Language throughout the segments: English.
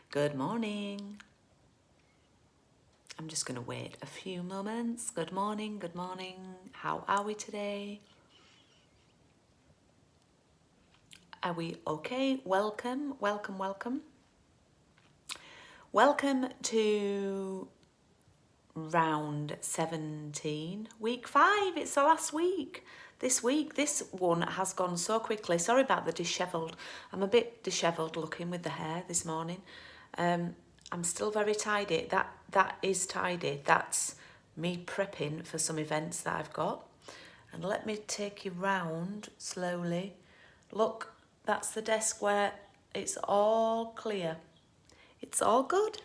Good morning. I'm just going to wait a few moments. Good morning, good morning. How are we today? Are we okay? Welcome, welcome, welcome. Welcome to round 17, week 5. It's the last week. This one has gone so quickly. Sorry about the dishevelled. I'm a bit dishevelled looking with the hair this morning. I'm still very tidy. That is tidy. That's me prepping for some events that I've got. And let me take you round slowly. Look, that's the desk where it's all clear. It's all good.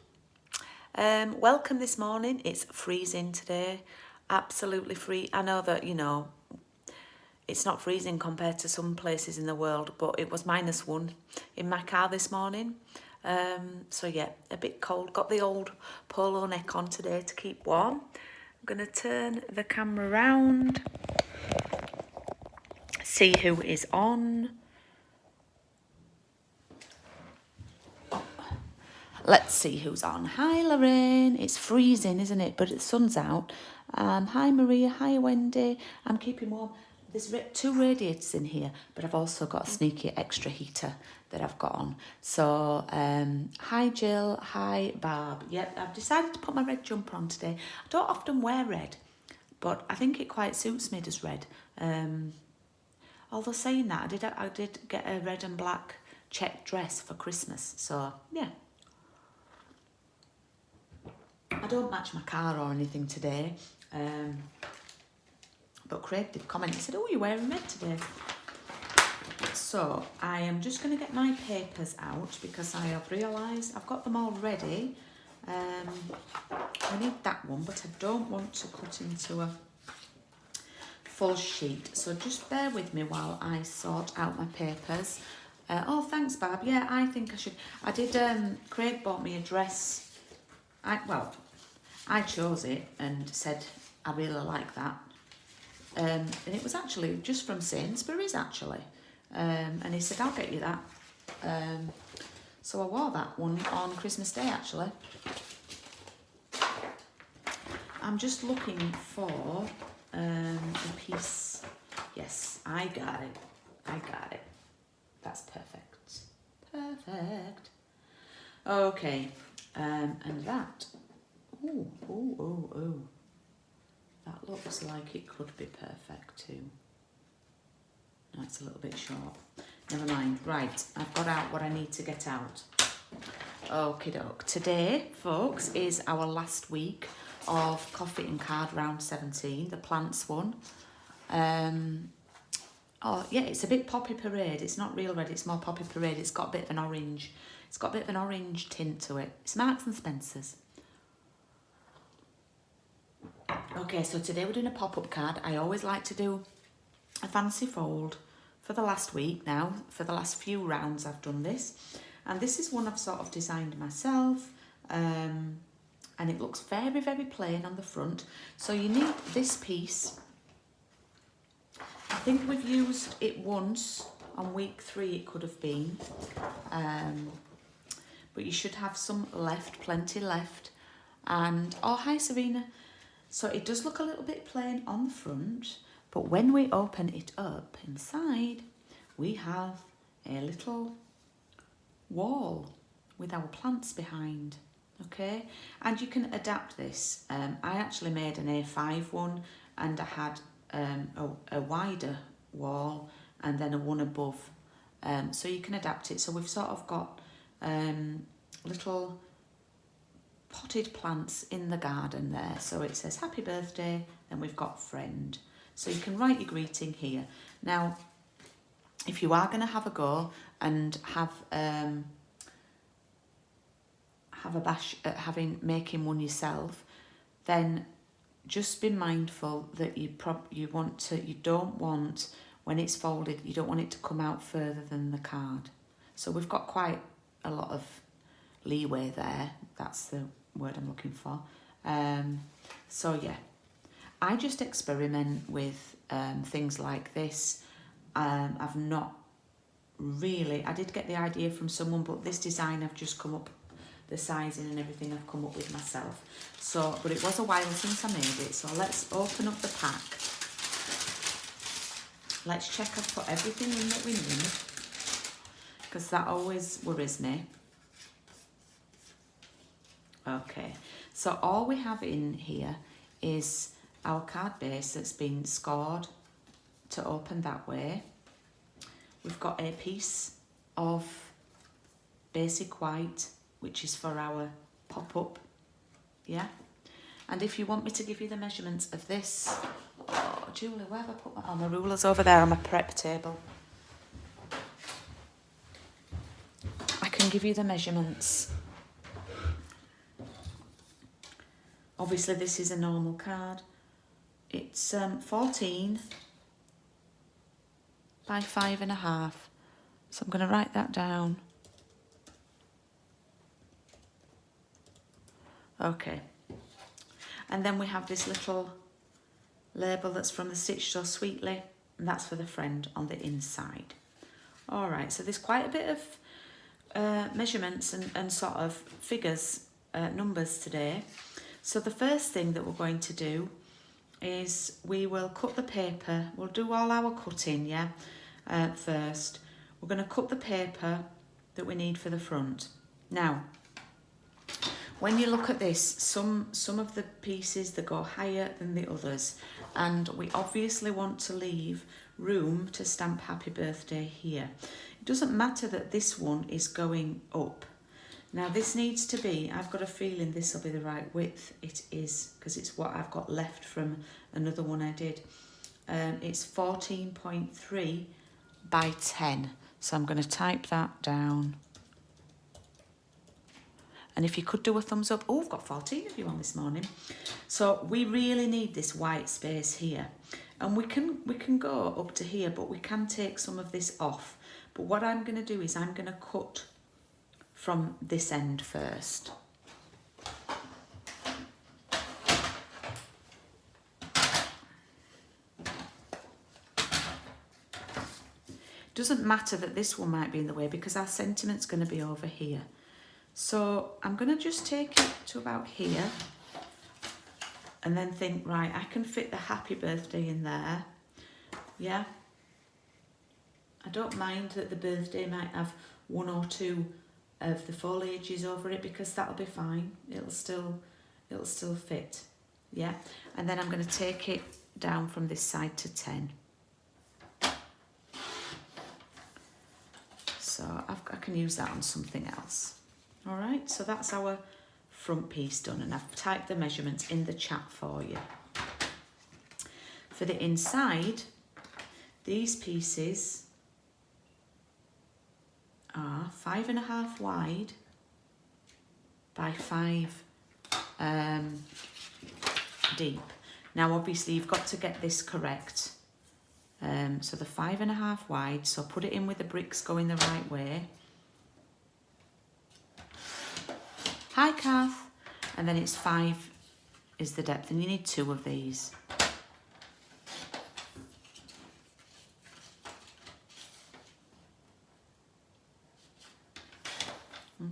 Welcome this morning. It's freezing today. Absolutely free. I know that, it's not freezing compared to some places in the world, but it was -1 in my car this morning. So yeah, a bit cold. Got the old polo neck on today to keep warm. I'm going to turn the camera round. See who is on. Let's see who's on. Hi, Lorraine. It's freezing, isn't it? But the sun's out. Hi, Maria. Hi, Wendy. I'm keeping warm. There's 2 radiators in here, but I've also got a sneaky extra heater that I've got on. So, hi, Jill. Hi, Barb. Yep, I've decided to put my red jumper on today. I don't often wear red, but I think it quite suits me as red. Although saying that, I did get a red and black check dress for Christmas. So, yeah. I don't match my car or anything today, but Craig did comment. He said, "Oh, you're wearing red today." So I am just going to get my papers out because I have realised I've got them all ready. I need that one, but I don't want to cut into a full sheet. So just bear with me while I sort out my papers. Oh, thanks, Barb. Yeah, I think I should. I did, Craig bought me a dress. I chose it and said I really like that. And it was actually just from Sainsbury's, actually. And he said, "I'll get you that." So I wore that one on Christmas Day, actually. I'm just looking for a piece. Yes, I got it. That's perfect. Perfect. Okay, and that. Oh. That looks like it could be perfect too. No, it's a little bit short. Never mind. Right, I've got out what I need to get out. Okie doke. Today, folks, is our last week of Coffee and Card round 17, the plants one. Oh yeah, it's a bit Poppy Parade. It's not real red, it's more Poppy Parade. It's got a bit of an orange. It's got a bit of an orange tint to it. It's Marks and Spencer's. Okay, so today we're doing a pop-up card. I always like to do a fancy fold for the last week now. For the last few rounds I've done this. And this is one I've sort of designed myself. And it looks very, very plain on the front. So you need this piece. I think we've used it once on week 3 it could have been. But you should have some left, plenty left. And, oh, hi Serena. So it does look a little bit plain on the front, but when we open it up inside, we have a little wall with our plants behind, okay? And you can adapt this. I actually made an A5 one, and I had a wider wall and then a one above. So you can adapt it. So we've sort of got little potted plants in the garden there. So it says happy birthday, and we've got friend. So you can write your greeting here. Now, if you are going to have a go and have a bash at making one yourself, then just be mindful that you don't want when it's folded, you don't want it to come out further than the card. So we've got quite a lot of leeway there. That's the word I'm looking for. So yeah, I just experiment with things like this. I've not really, I did get the idea from someone, but this design I've just come up the sizing and everything I've come up with myself. So, but it was a while since I made it, so let's open up the pack. Let's check I've put everything in that we need, because that always worries me. Okay, so all we have in here is our card base that's been scored to open that way. We've got a piece of basic white, which is for our pop-up, yeah? And if you want me to give you the measurements of this, oh, Julie, where have I put my, oh, my ruler's over there on my prep table. I can give you the measurements. Obviously, this is a normal card. It's 14 by 5.5. So I'm going to write that down. Okay. And then we have this little label that's from the Stitch So Sweetly, and that's for the friend on the inside. All right, so there's quite a bit of measurements and sort of figures, numbers today. So the first thing that we're going to do is we will cut the paper. We'll do all our cutting, yeah, first. We're going to cut the paper that we need for the front. Now, when you look at this, some of the pieces that go higher than the others, and we obviously want to leave room to stamp Happy Birthday here. It doesn't matter that this one is going up. Now this needs to be, I've got a feeling this will be the right width. It is, because it's what I've got left from another one I did. It's 14.3 by 10. So I'm going to type that down. And if you could do a thumbs up. Oh, I've got 14 of you on this morning. So we really need this white space here. And we can go up to here, but we can take some of this off. But what I'm going to do is I'm going to cut from this end first. Doesn't matter that this one might be in the way because our sentiment's going to be over here. So I'm going to just take it to about here and then think, right, I can fit the Happy Birthday in there. Yeah. I don't mind that the birthday might have one or two of the foliages over it because that'll be fine. It'll still fit. Yeah. And then I'm going to take it down from this side to 10. So I can use that on something else. All right, so that's our front piece done, and I've typed the measurements in the chat for you. For the inside, these pieces are 5.5 wide by 5 deep. Now obviously you've got to get this correct. So the 5.5 wide, so put it in with the bricks going the right way. Hi Kath. And then it's 5 is the depth, and you need 2 of these.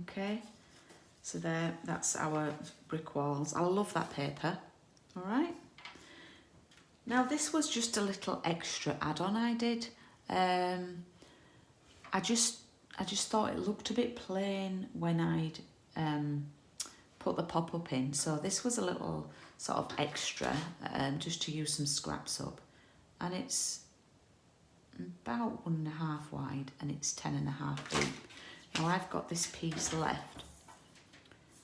Okay, so there, that's our brick walls. I love that paper. All right. Now this was just a little extra add-on I did. I just thought it looked a bit plain when I'd put the pop-up in. So this was a little sort of extra, just to use some scraps up. And it's about 1.5 wide and it's 10.5 deep. Now I've got this piece left.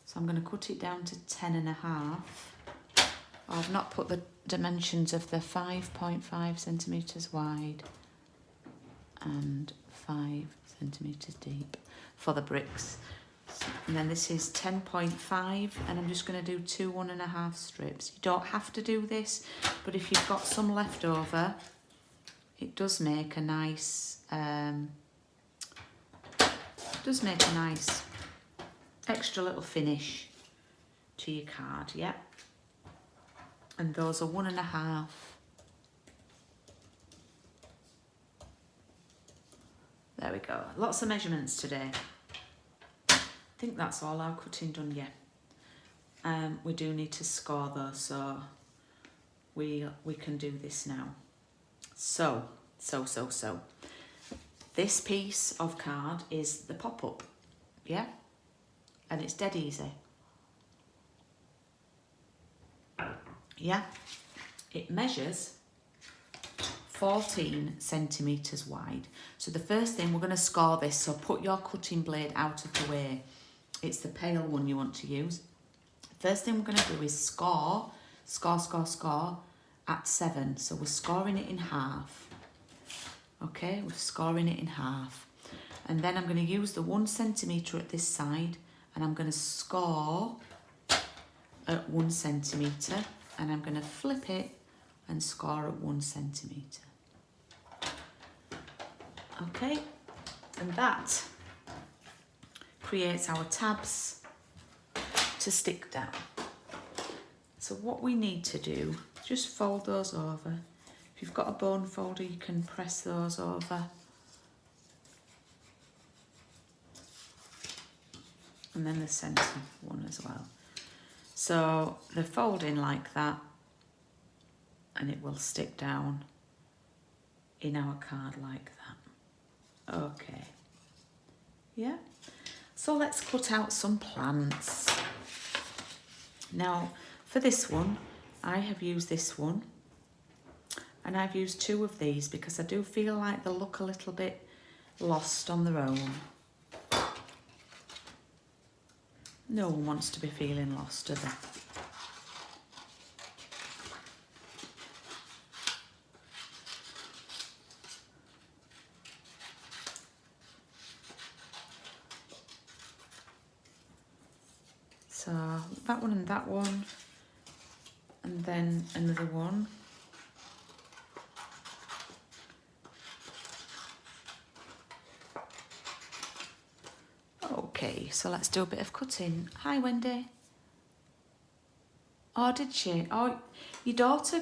So I'm going to cut it down to 10.5. I've not put the dimensions of the 5.5 centimetres wide and 5 centimetres deep for the bricks. And then this is 10.5, and I'm just going to do 2 1.5 strips. You don't have to do this, but if you've got some left over, it does make a nice, extra little finish to your card, yeah. And those are 1.5. There we go. Lots of measurements today. think that's all our cutting done, yeah. We do need to score though, so we can do this now. So. This piece of card is the pop-up, yeah? And it's dead easy. Yeah? It measures 14 centimetres wide. So the first thing, we're going to score this, so put your cutting blade out of the way. It's the pale one you want to use. First thing we're going to do is score at 7. So we're scoring it in half. Okay, we're scoring it in half. And then I'm going to use the 1 centimetre at this side, and I'm going to score at 1 centimetre, and I'm going to flip it and score at 1 centimetre. Okay, and that creates our tabs to stick down. So what we need to do, just fold those over. If you've got a bone folder, you can press those over. And then the centre one as well. So they're folding like that, and it will stick down in our card like that. Okay. Yeah. So let's cut out some plants. Now, for this one, I have used this one. And I've used 2 of these because I do feel like they look a little bit lost on their own. No one wants to be feeling lost, do they? So that one and that one, and then another one. Okay, so let's do a bit of cutting. Hi, Wendy. Oh, did she? Oh, your daughter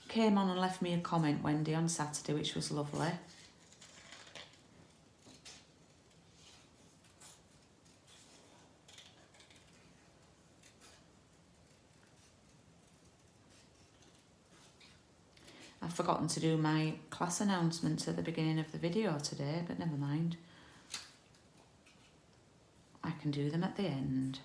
came on and left me a comment, Wendy, on Saturday, which was lovely. I've forgotten to do my class announcements at the beginning of the video today, but never mind. I can do them at the end.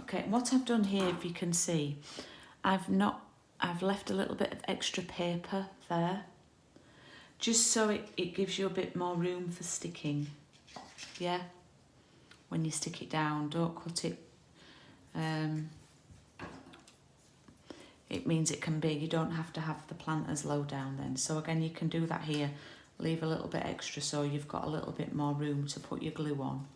Okay, what I've done here, if you can see, I've left a little bit of extra paper there, just so it gives you a bit more room for sticking, yeah? When you stick it down, don't cut it. It means it can be, you don't have to have the plant as low down then. So again, you can do that here, leave a little bit extra so you've got a little bit more room to put your glue on.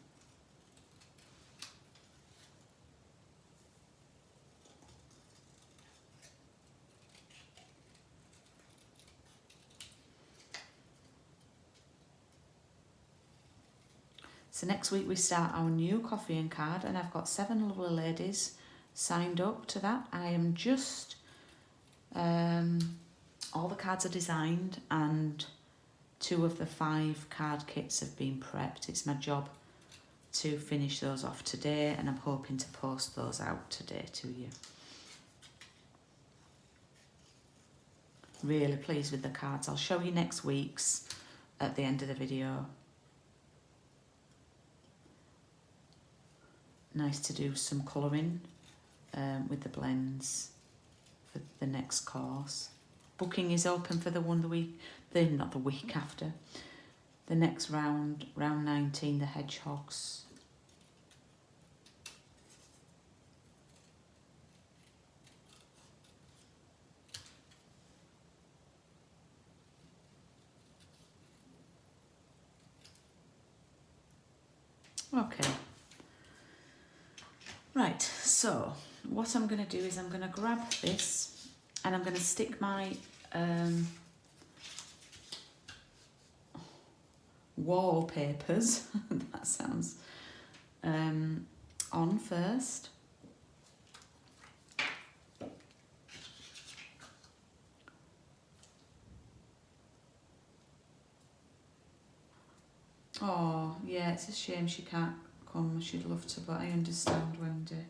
So next week we start our new coffee and card, and I've got 7 lovely ladies signed up to that. I am just, all the cards are designed and 2 of the 5 card kits have been prepped. It's my job to finish those off today, and I'm hoping to post those out today to you. Really pleased with the cards. I'll show you next week's at the end of the video. Nice to do some colouring with the blends for the next course. Booking is open for not the week after. The next round 19, the hedgehogs. Okay. Right, so what I'm going to do is I'm going to grab this and I'm going to stick my wallpapers, that sounds, on first. Oh, yeah, it's a shame she can't come. She'd love to, but I understand, Wendy.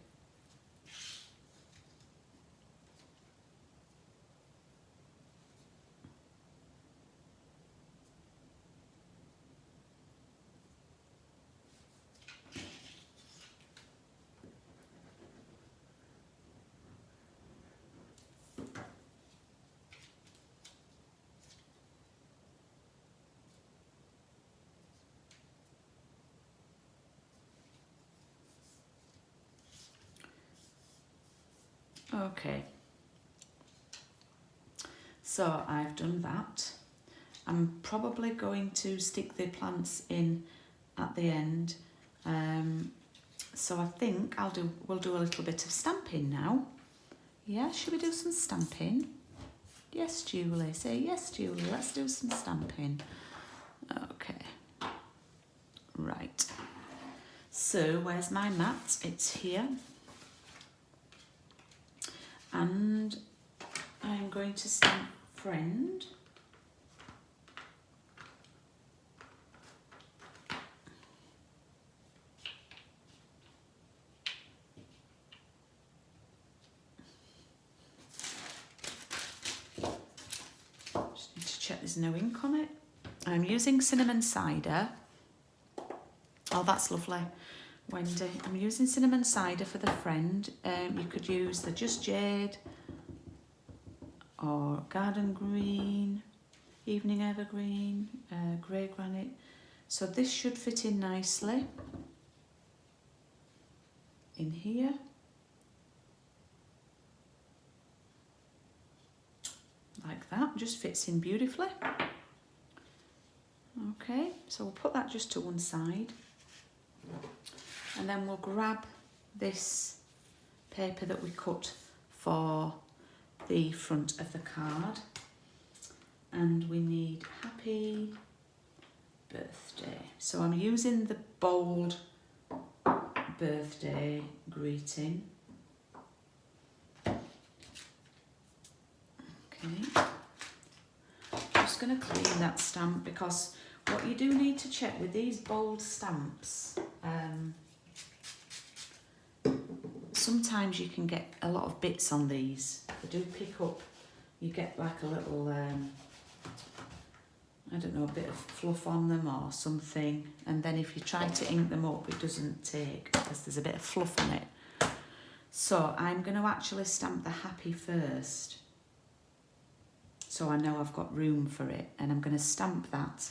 Okay. So I've done that. I'm probably going to stick the plants in at the end. So I think we'll do a little bit of stamping now. Yeah, should we do some stamping? Yes, Julie. Say yes, Julie. Let's do some stamping. Okay. Right. So where's my mat? It's here. And I'm going to stamp friend. Just need to check there's no ink on it. I'm using cinnamon cider. Oh, that's lovely, Wendy. I'm using cinnamon cider for the friend. You could use the Just Jade or Garden Green, Evening Evergreen, Grey Granite. So this should fit in nicely in here. Like that, just fits in beautifully. Okay, so we'll put that just to one side. And then we'll grab this paper that we cut for the front of the card. And we need happy birthday. So I'm using the bold birthday greeting. Okay. Just going to clean that stamp because what you do need to check with these bold stamps, sometimes you can get a lot of bits on these. They do pick up, you get like a little, I don't know, a bit of fluff on them or something. And then if you try to ink them up, it doesn't take because there's a bit of fluff on it. So I'm going to actually stamp the happy first. So I know I've got room for it. And I'm going to stamp that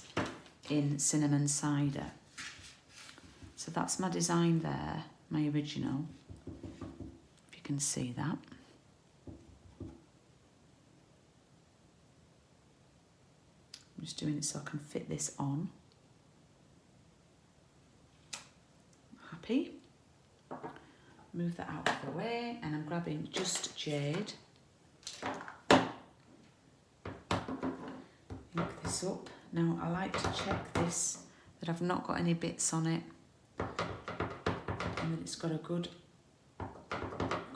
in cinnamon cider. So that's my design there, my original. If you can see that. I'm just doing it so I can fit this on. Happy. Move that out of the way and I'm grabbing Just Jade. Ink this up. Now I like to check this, that I've not got any bits on it and that it's got a good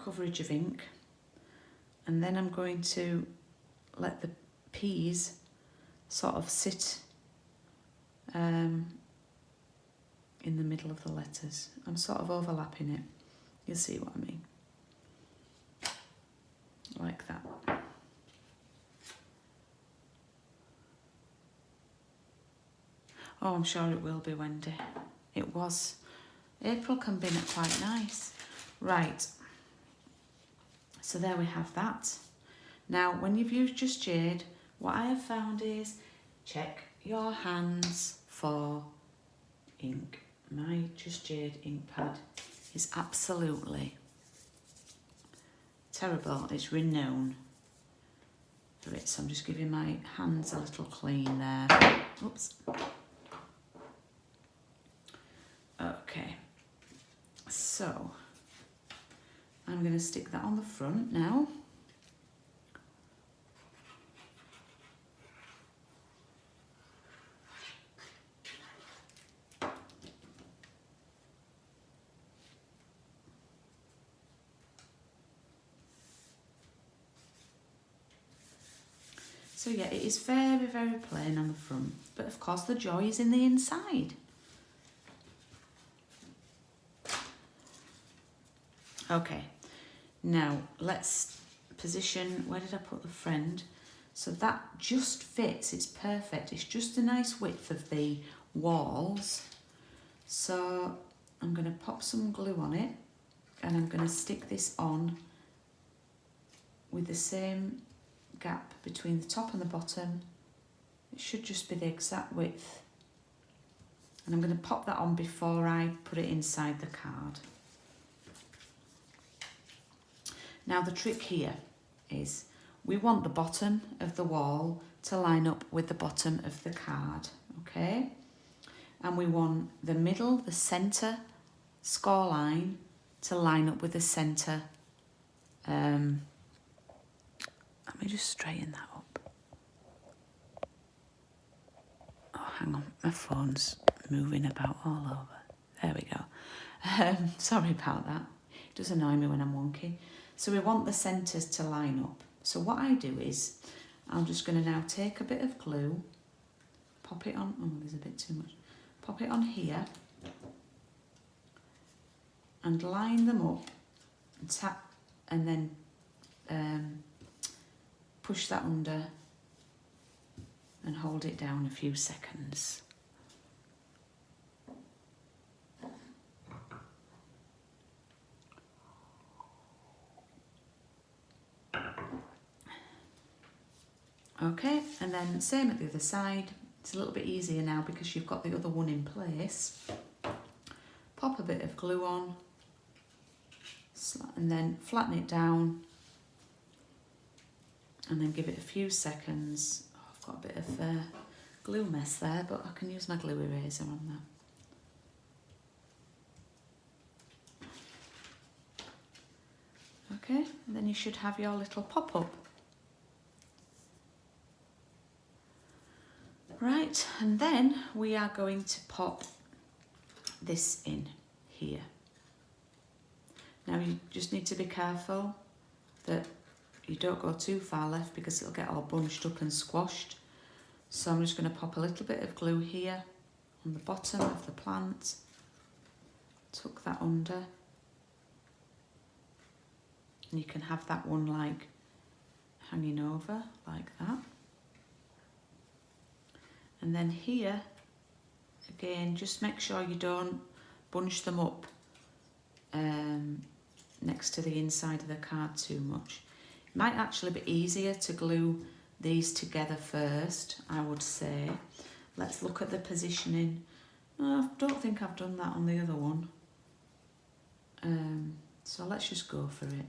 coverage of ink. And then I'm going to let the peas sort of sit in the middle of the letters. I'm sort of overlapping it. You'll see what I mean. Like that. Oh, I'm sure it will be, Wendy. It was. April can be quite nice. Right. So there we have that. Now, when you've used Just Jade, what I have found is check your hands for ink. My Just Jade ink pad is absolutely terrible. It's renowned for it. So I'm just giving my hands a little clean there. Oops. Okay. stick that on the front now. So yeah, it is very, very plain on the front, but of course the joy is in the inside. Okay, now let's position, where did I put the friend? So that just fits, it's perfect. It's just a nice width of the walls. So I'm going to pop some glue on it and I'm going to stick this on with the same gap between the top and the bottom. It should just be the exact width. And I'm going to pop that on before I put it inside the card. Now the trick here is we want the bottom of the wall to line up with the bottom of the card, okay? And we want the middle, the centre score line to line up with the centre. Let me just straighten that up. Oh, hang on, my phone's moving about all over. There we go. Sorry about that. It does annoy me when I'm wonky. So we want the centres to line up. So what I do is, I'm just going to now take a bit of glue, pop it on, oh there's a bit too much, pop it on here, and line them up, and tap, and then push that under and hold it down a few seconds. Okay, and then same at the other side. It's a little bit easier now because you've got the other one in place. Pop a bit of glue on, and then flatten it down, and then give it a few seconds. Oh, I've got a bit of glue mess there, but I can use my glue eraser on that. Okay, and then you should have your little pop-up. Right, and then we are going to pop this in here. Now you just need to be careful that you don't go too far left because it'll get all bunched up and squashed. So I'm just going to pop a little bit of glue here on the bottom of the plant, tuck that under, and you can have that one like hanging over like that. And then here, again, just make sure you don't bunch them up next to the inside of the card too much. It might actually be easier to glue these together first, I would say. Let's look at the positioning. I don't think I've done that on the other one. So let's just go for it.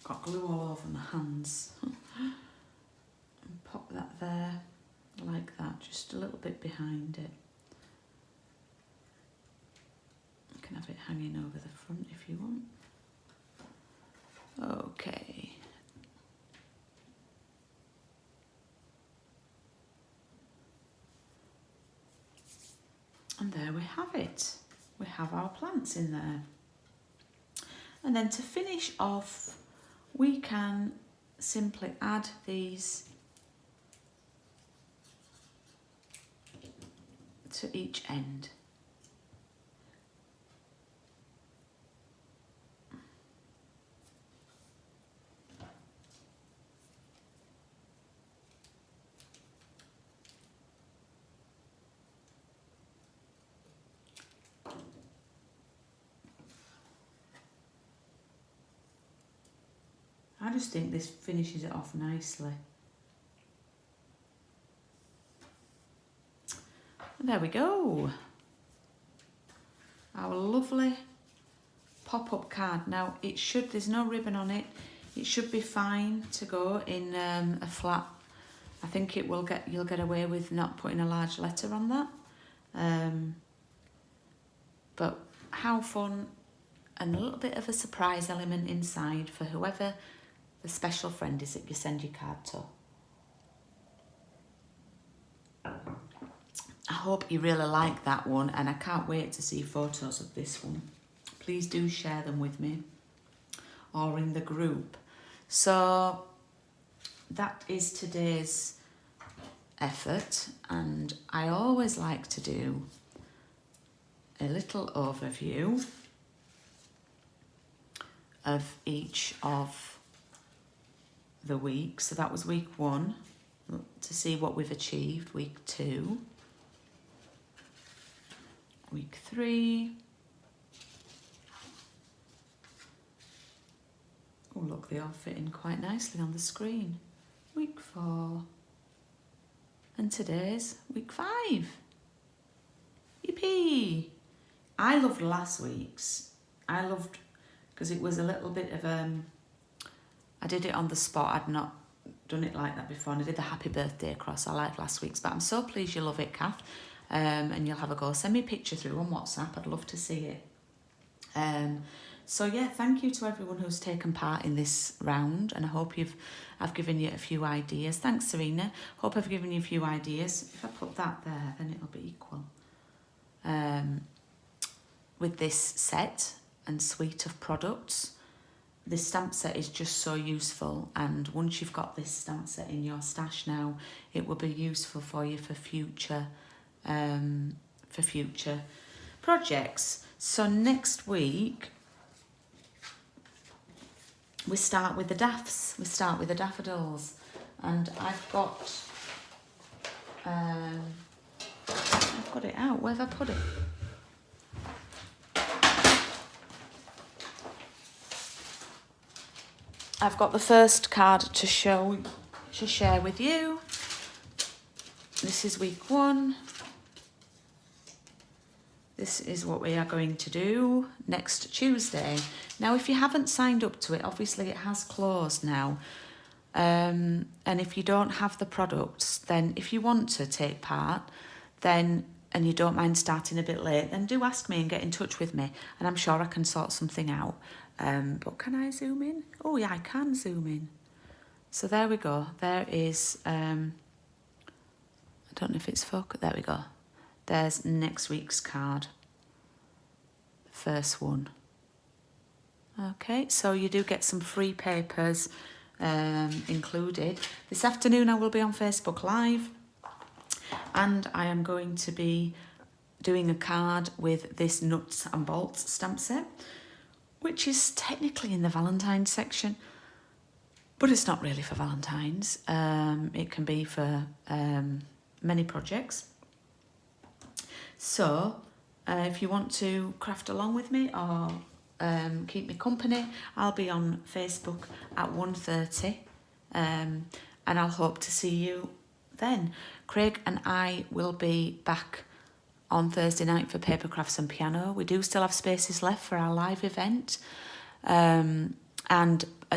Got glue all over my hands. And pop that there, like that, just a little bit behind it. You can have it hanging over the front if you want. Okay. And there we have it. We have our plants in there. And then to finish off, we can simply add these to each end. I just think this finishes it off nicely. And there we go. our lovely pop-up card. Now it should, there's no ribbon on it. It should be fine to go in a flat. I think it will get, you'll get away with not putting a large letter on that. But how fun, and a little bit of a surprise element inside for whoever the special friend is that you send your card to. I hope you really like that one, and I can't wait to see photos of this one. Please do share them with me or in the group. So that is today's effort, and I always like to do a little overview of each of the weeks. So that was week 1, to see what we've achieved. Week 2, week 3. Oh look, they all fit in quite nicely on the screen. Week 4. And today's week 5. Yippee! I loved last week's. I loved, because it was a little bit of I did it on the spot. I'd not done it like that before, and I did the happy birthday cross. I liked last week's, but I'm so pleased you love it, Kath. And you'll have a go. Send me a picture through on WhatsApp. I'd love to see it. So yeah, thank you to everyone who's taken part in this round, and I hope I've given you a few ideas. Thanks, Serena. Hope I've given you a few ideas. If I put that there, then it'll be equal. With this set and suite of products, this stamp set is just so useful, and once you've got this stamp set in your stash now, it will be useful for you for future projects. So next week we start with the daffs. We start with the daffodils, and I've got it out. Where have I put it? I've got the first card to share with you. This is week 1. This is what we are going to do next Tuesday. Now, if you haven't signed up to it, obviously it has closed now. And if you don't have the products, then if you want to take part, then, and you don't mind starting a bit late, then do ask me and get in touch with me, and I'm sure I can sort something out. But can I zoom in? Oh yeah, I can zoom in. So there we go. There is, I don't know if it's focused. There we go. There's next week's card. The first one. Okay, so you do get some free papers included. This afternoon I will be on Facebook Live, and I am going to be doing a card with this nuts and bolts stamp set, which is technically in the Valentine's section, but it's not really for Valentine's. It can be for many projects. So if you want to craft along with me or keep me company, I'll be on Facebook at 1:30, and I'll hope to see you then. Craig and I will be back on Thursday night for Paper Crafts and Piano. We do still have spaces left for our live event. And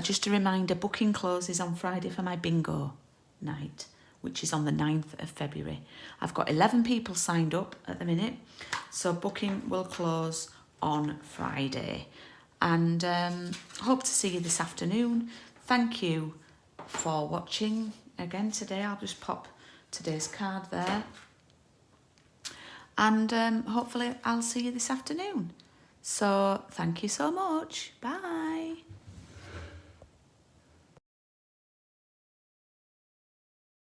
just a reminder, booking closes on Friday for my bingo night, which is on the 9th of February. I've got 11 people signed up at the minute, so booking will close on Friday. And hope to see you this afternoon. Thank you for watching again today. I'll just pop today's card there. And hopefully I'll see you this afternoon. So thank you so much. Bye.